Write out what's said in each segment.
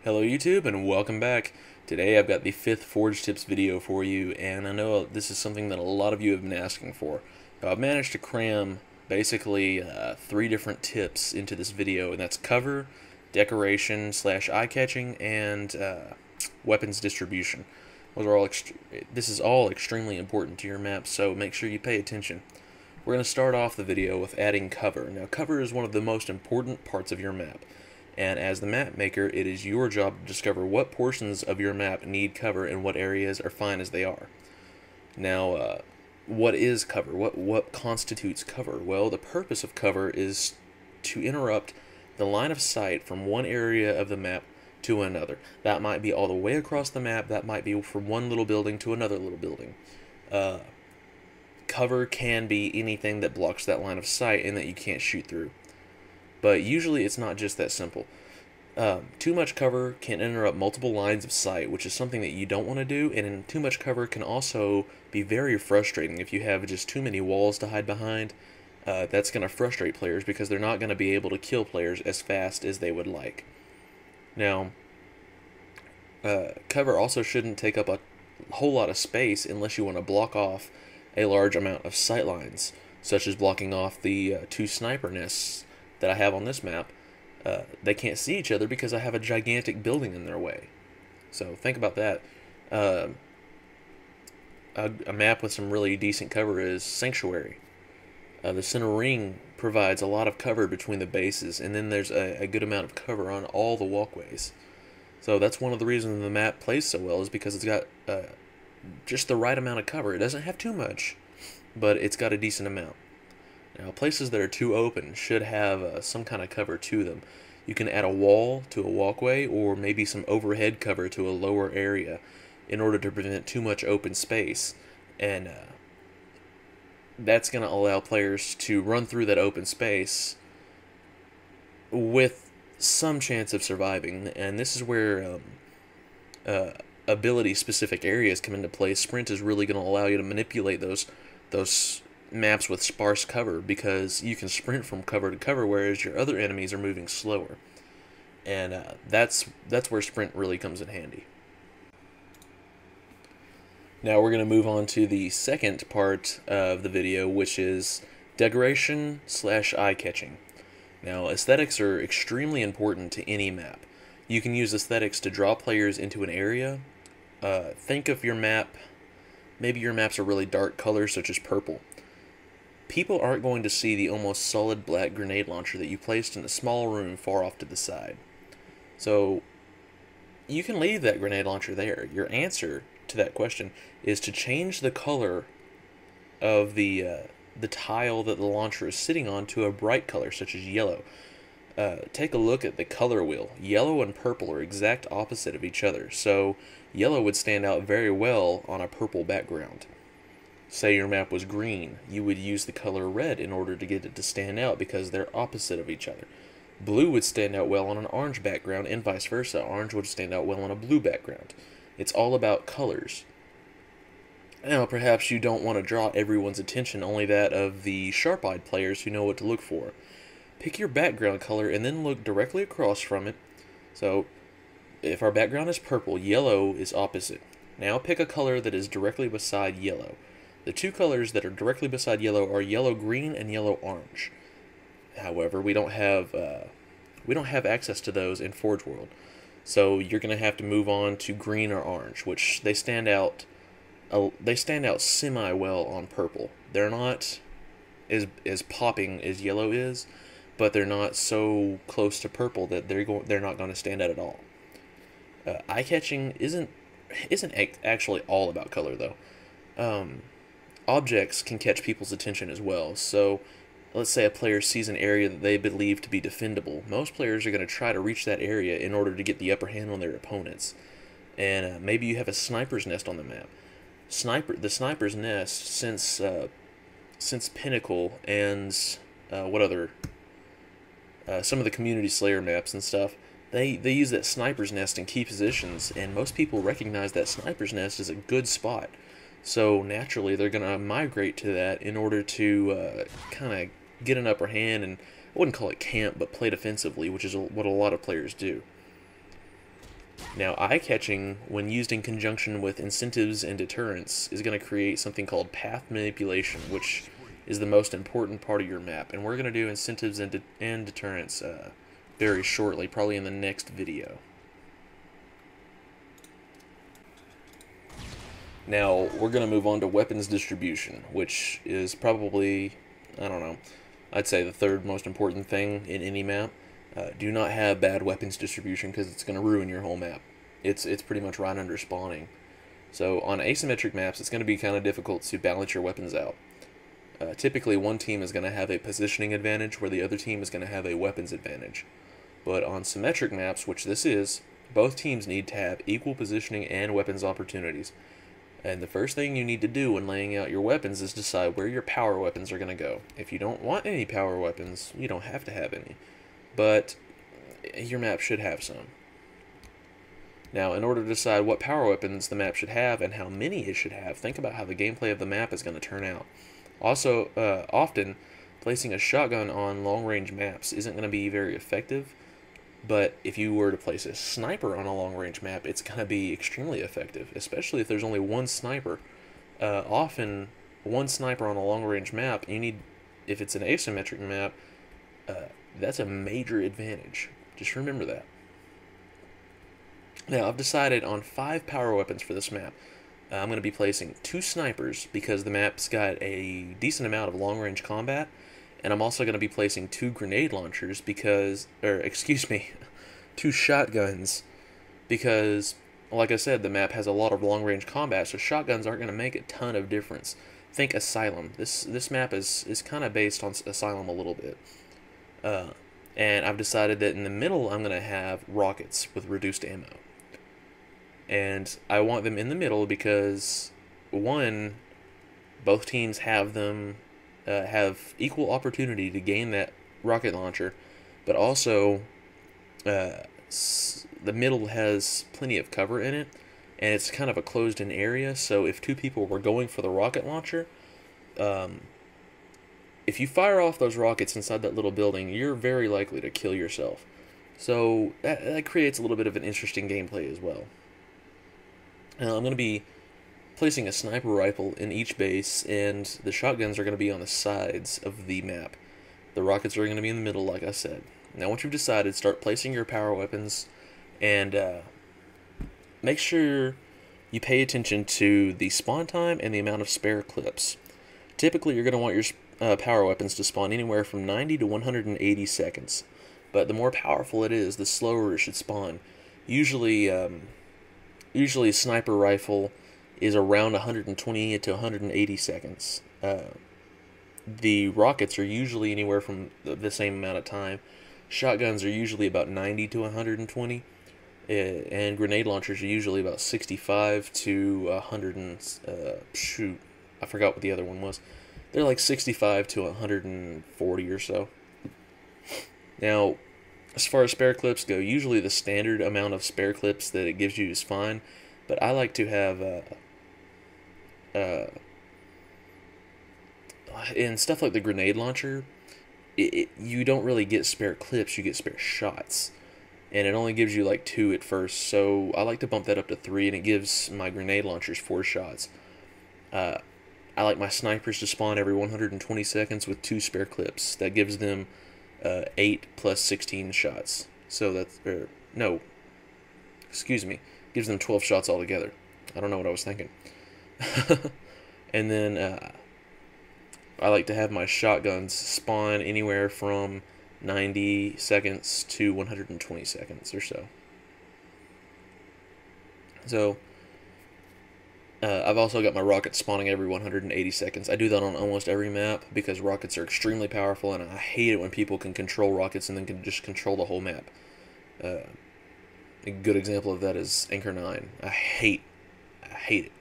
Hello YouTube and welcome back. Today I've got the 5th Forge Tips video for you, and I know this is something that a lot of you have been asking for. Now, I've managed to cram basically 3 different tips into this video, and that's cover, decoration / eye catching, and weapons distribution. Those are all this is all extremely important to your map, so make sure you pay attention. We're going to start off the video with adding cover. Now, cover is one of the most important parts of your map. And as the map maker, it is your job to discover what portions of your map need cover and what areas are fine as they are. Now, what is cover? What constitutes cover? Well, the purpose of cover is to interrupt the line of sight from one area of the map to another. That might be all the way across the map. That might be from one little building to another little building. Cover can be anything that blocks that line of sight and that you can't shoot through. But usually it's not just that simple. Too much cover can interrupt multiple lines of sight, which is something that you don't want to do, and too much cover can also be very frustrating if you have just too many walls to hide behind. That's going to frustrate players because they're not going to be able to kill players as fast as they would like. Now, cover also shouldn't take up a whole lot of space unless you want to block off a large amount of sight lines, such as blocking off the 2 sniper nests that I have on this map. They can't see each other because I have a gigantic building in their way. So think about that. A map with some really decent cover is Sanctuary. The center ring provides a lot of cover between the bases, and then there's a good amount of cover on all the walkways. So that's one of the reasons the map plays so well, is because it's got just the right amount of cover. It doesn't have too much, but it's got a decent amount. Now, places that are too open should have some kind of cover to them. You can add a wall to a walkway, or maybe some overhead cover to a lower area in order to prevent too much open space. And that's going to allow players to run through that open space with some chance of surviving. And this is where ability-specific areas come into play. Sprint is really going to allow you to manipulate those maps with sparse cover, because you can sprint from cover to cover, whereas your other enemies are moving slower. And that's where sprint really comes in handy. Now we're going to move on to the second part of the video, which is decoration / eye catching. Now, aesthetics are extremely important to any map. You can use aesthetics to draw players into an area. Think of your map, maybe your map's a really dark color such as purple. People aren't going to see the almost solid black grenade launcher that you placed in a small room far off to the side. So you can leave that grenade launcher there. Your answer to that question is to change the color of the tile that the launcher is sitting on to a bright color such as yellow. Take a look at the color wheel. Yellow and purple are exact opposite of each other, so yellow would stand out very well on a purple background. Say your map was green, you would use the color red in order to get it to stand out because they're opposite of each other. Blue would stand out well on an orange background, and vice versa. Orange would stand out well on a blue background. It's all about colors. Now, perhaps you don't want to draw everyone's attention, only that of the sharp-eyed players who know what to look for. Pick your background color and then look directly across from it. So, if our background is purple, yellow is opposite. Now pick a color that is directly beside yellow. The 2 colors that are directly beside yellow are yellow-green and yellow-orange. However, we don't have access to those in Forge World, so you're going to have to move on to green or orange, which they stand out semi well on purple. They're not as popping as yellow is, but they're not so close to purple that they're not going to stand out at all. Eye catching isn't actually all about color though. Objects can catch people's attention as well. So let's say a player sees an area that they believe to be defendable. Most players are going to try to reach that area in order to get the upper hand on their opponents. And maybe you have a sniper's nest on the map. The sniper's nest, since Pinnacle and what other some of the Community Slayer maps and stuff, they use that sniper's nest in key positions, and most people recognize that sniper's nest as a good spot. So naturally, they're going to migrate to that in order to kind of get an upper hand, and I wouldn't call it camp, but play defensively, which is what a lot of players do. Now, eye-catching, when used in conjunction with incentives and deterrence, is going to create something called path manipulation, which is the most important part of your map. And we're going to do incentives and deterrence very shortly, probably in the next video. Now, we're going to move on to weapons distribution, which is probably, I don't know, I'd say the third most important thing in any map. Do not have bad weapons distribution because it's going to ruin your whole map. It's pretty much right under spawning. So on asymmetric maps, it's going to be kind of difficult to balance your weapons out. Typically, one team is going to have a positioning advantage where the other team is going to have a weapons advantage. But on symmetric maps, which this is, both teams need to have equal positioning and weapons opportunities. And the first thing you need to do when laying out your weapons is decide where your power weapons are going to go. If you don't want any power weapons, you don't have to have any. But your map should have some. Now, in order to decide what power weapons the map should have and how many it should have, think about how the gameplay of the map is going to turn out. Also, often, placing a shotgun on long-range maps isn't going to be very effective, but if you were to place a sniper on a long-range map, it's going to be extremely effective, especially if there's only one sniper. Often, one sniper on a long-range map, you need, if it's an asymmetric map, that's a major advantage. Just remember that. Now, I've decided on 5 power weapons for this map. I'm going to be placing 2 snipers because the map's got a decent amount of long-range combat, and I'm also going to be placing 2 grenade launchers because, 2 shotguns because, like I said, the map has a lot of long-range combat, so shotguns aren't going to make a ton of difference. Think Asylum. This map is kind of based on Asylum a little bit. And I've decided that in the middle I'm going to have rockets with reduced ammo. And I want them in the middle because, one, both teams have them, have equal opportunity to gain that rocket launcher, but also the middle has plenty of cover in it, and it's kind of a closed-in area, so if 2 people were going for the rocket launcher, if you fire off those rockets inside that little building, you're very likely to kill yourself. So that creates a little bit of an interesting gameplay as well. I'm going to be placing a sniper rifle in each base, and the shotguns are going to be on the sides of the map. The rockets are going to be in the middle, like I said. Now, once you've decided, start placing your power weapons, and make sure you pay attention to the spawn time and the amount of spare clips. Typically, you're going to want your power weapons to spawn anywhere from 90 to 180 seconds. But the more powerful it is, the slower it should spawn. Usually a sniper rifle is around 120 to 180 seconds. The rockets are usually anywhere from the same amount of time. Shotguns are usually about 90 to 120. And grenade launchers are usually about 65 to 100 and, I forgot what the other one was. They're like 65 to 140 or so. Now, as far as spare clips go, usually the standard amount of spare clips that it gives you is fine, but I like to have, in stuff like the grenade launcher, you don't really get spare clips, you get spare shots. And it only gives you like 2 at first, so I like to bump that up to 3, and it gives my grenade launchers 4 shots. I like my snipers to spawn every 120 seconds with 2 spare clips. That gives them 8 plus 16 shots. So that's, gives them 12 shots altogether. I don't know what I was thinking. And then I like to have my shotguns spawn anywhere from 90 seconds to 120 seconds or so. So I've also got my rockets spawning every 180 seconds. I do that on almost every map because rockets are extremely powerful, and I hate it when people can control rockets and then can just control the whole map. A good example of that is Anchor 9. I hate it.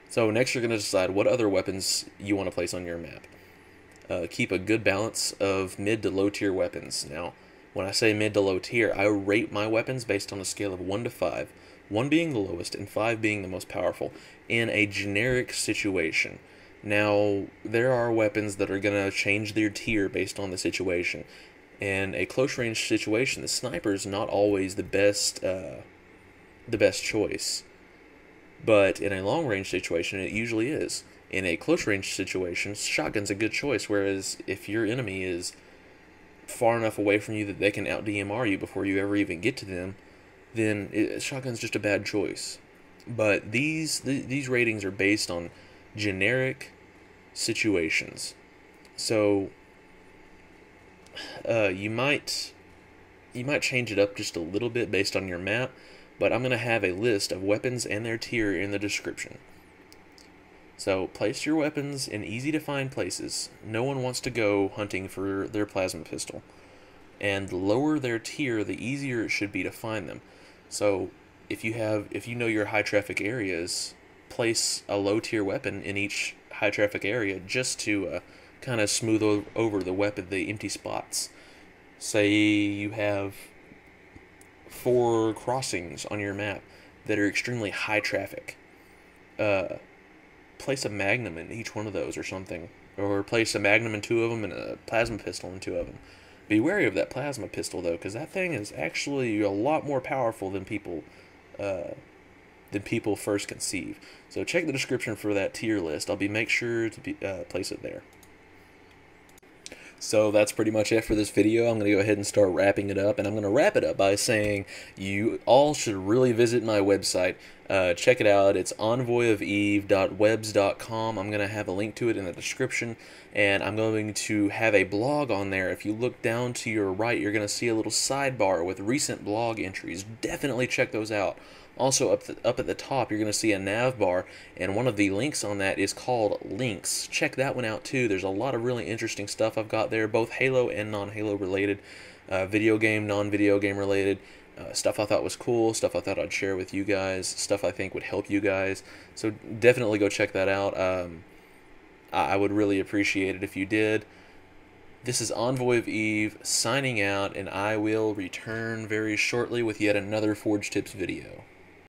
So next you're going to decide what other weapons you want to place on your map. Keep a good balance of mid to low tier weapons. Now, when I say mid to low tier, I rate my weapons based on a scale of 1 to 5. 1 being the lowest and 5 being the most powerful in a generic situation. Now, there are weapons that are going to change their tier based on the situation. In a close range situation, the sniper is not always the best the best choice. But in a long-range situation, it usually is. In a close-range situation, shotgun's a good choice, whereas if your enemy is far enough away from you that they can out-DMR you before you ever even get to them, then shotgun's just a bad choice. But these ratings are based on generic situations. So you might change it up just a little bit based on your map, but I'm going to have a list of weapons and their tier in the description. So place your weapons in easy to find places. No one wants to go hunting for their plasma pistol. And the lower their tier, the easier it should be to find them. So if you know your high traffic areas, place a low tier weapon in each high traffic area just to kind of smooth over the empty spots. Say you have 4 crossings on your map that are extremely high traffic. Place a Magnum in each one of those or something. Or place a Magnum in 2 of them and a plasma pistol in 2 of them. Be wary of that plasma pistol, though, because that thing is actually a lot more powerful than people first conceive. So check the description for that tier list. I'll make sure to place it there. So that's pretty much it for this video. I'm going to go ahead and start wrapping it up, and I'm going to wrap it up by saying you all should really visit my website. Check it out. It's envoyofeve.webs.com. I'm going to have a link to it in the description, and I'm going to have a blog on there. If you look down to your right, you're going to see a little sidebar with recent blog entries. Definitely check those out. Also, up at the top, you're going to see a nav bar, and one of the links on that is called Links. Check that one out, too. There's a lot of really interesting stuff I've got there, both Halo and non-Halo related, video game, non-video game related, stuff I thought was cool, stuff I thought I'd share with you guys, stuff I think would help you guys. So definitely go check that out. I would really appreciate it if you did. This is Envoy of Eve signing out, and I will return very shortly with yet another Forge Tips video.